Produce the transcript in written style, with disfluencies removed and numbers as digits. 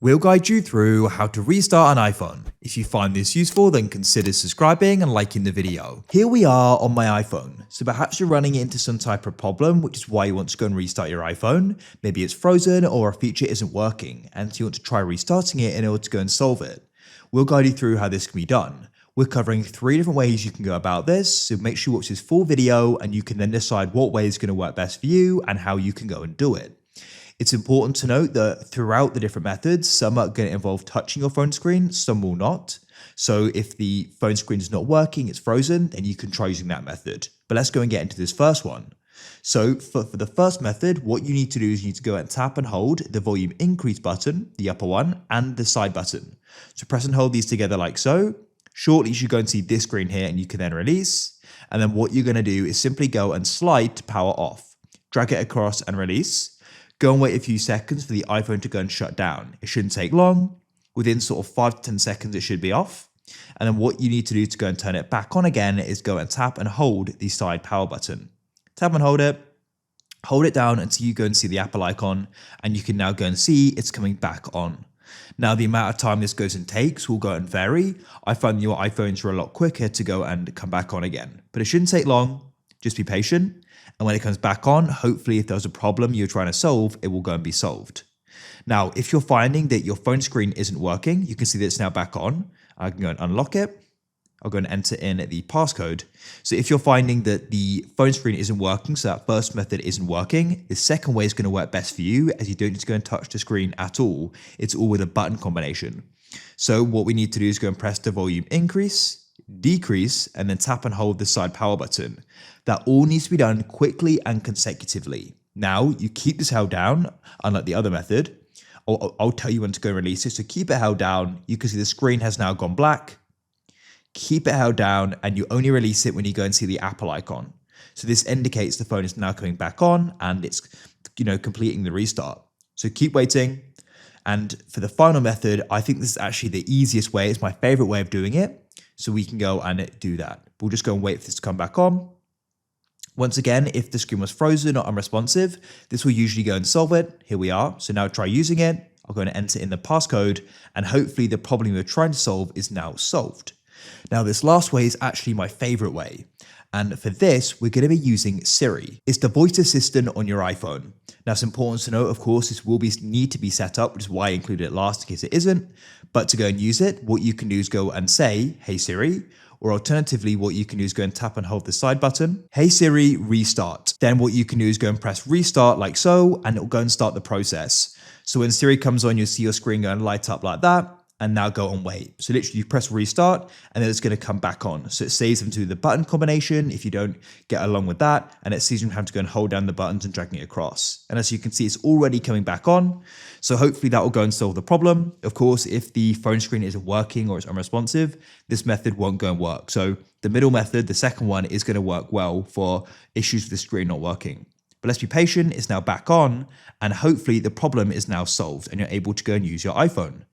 We'll guide you through how to restart an iPhone. If you find this useful, then consider subscribing and liking the video. Here we are on my iPhone. So perhaps you're running into some type of problem, which is why you want to go and restart your iPhone. Maybe it's frozen or a feature isn't working, and so you want to try restarting it in order to go and solve it. We'll guide you through how this can be done. We're covering 3 different ways you can go about this, so make sure you watch this full video and you can then decide what way is going to work best for you and how you can go and do it. It's important to note that throughout the different methods, some are going to involve touching your phone screen, some will not. So if the phone screen is not working, it's frozen, then you can try using that method. But let's go and get into this first one. So for the first method, what you need to do is you need to go and tap and hold the volume increase button, the upper one, and the side button. So press and hold these together like so. Shortly, you should go and see this screen here and you can then release. And then what you're going to do is simply go and slide to power off. Drag it across and release. Go and wait a few seconds for the iPhone to go and shut down. It shouldn't take long. Within sort of 5 to 10 seconds, it should be off. And then what you need to do to go and turn it back on again is go and tap and hold the side power button. Tap and hold it down until you go and see the Apple icon, and you can now go and see it's coming back on. Now, the amount of time this goes and takes will go and vary. I find your iPhones are a lot quicker to go and come back on again, but it shouldn't take long. Just be patient. And when it comes back on, hopefully if there's a problem you're trying to solve, it will go and be solved. Now, if you're finding that your phone screen isn't working, you can see that it's now back on. I can go and unlock it. I'll go and enter in the passcode. So if you're finding that the phone screen isn't working, so that first method isn't working, the second way is going to work best for you, as you don't need to go and touch the screen at all. It's all with a button combination. So what we need to do is go and press the volume increase, decrease, and then tap and hold the side power button. That all needs to be done quickly and consecutively. Now, you keep this held down, unlike the other method. I'll tell you when to go and release it. So keep it held down. You can see the screen has now gone black. Keep it held down, and you only release it when you go and see the Apple icon. So this indicates the phone is now coming back on and it's, completing the restart. So keep waiting. And for the final method, I think this is actually the easiest way. It's my favorite way of doing it. So we can go and do that. We'll just go and wait for this to come back on. Once again, if the screen was frozen or unresponsive, this will usually go and solve it. Here we are. So now try using it. I'll go and enter in the passcode, and hopefully the problem we're trying to solve is now solved. Now, this last way is actually my favorite way. And for this, we're going to be using Siri. It's the voice assistant on your iPhone. Now, it's important to note, of course, this will need to be set up, which is why I included it last in case it isn't. But to go and use it, what you can do is go and say, "Hey Siri," or alternatively, what you can do is go and tap and hold the side button. "Hey Siri, restart." Then what you can do is go and press restart like so, and it'll go and start the process. So when Siri comes on, you'll see your screen go and light up like that. And now go and wait. So literally you press restart and then it's going to come back on. So it saves them to the button combination if you don't get along with that. And it saves them having to go and hold down the buttons and dragging it across. And as you can see, it's already coming back on. So hopefully that will go and solve the problem. Of course, if the phone screen isn't working or it's unresponsive, this method won't go and work. So the middle method, the second one, is going to work well for issues with the screen not working. But let's be patient. It's now back on. And hopefully the problem is now solved and you're able to go and use your iPhone.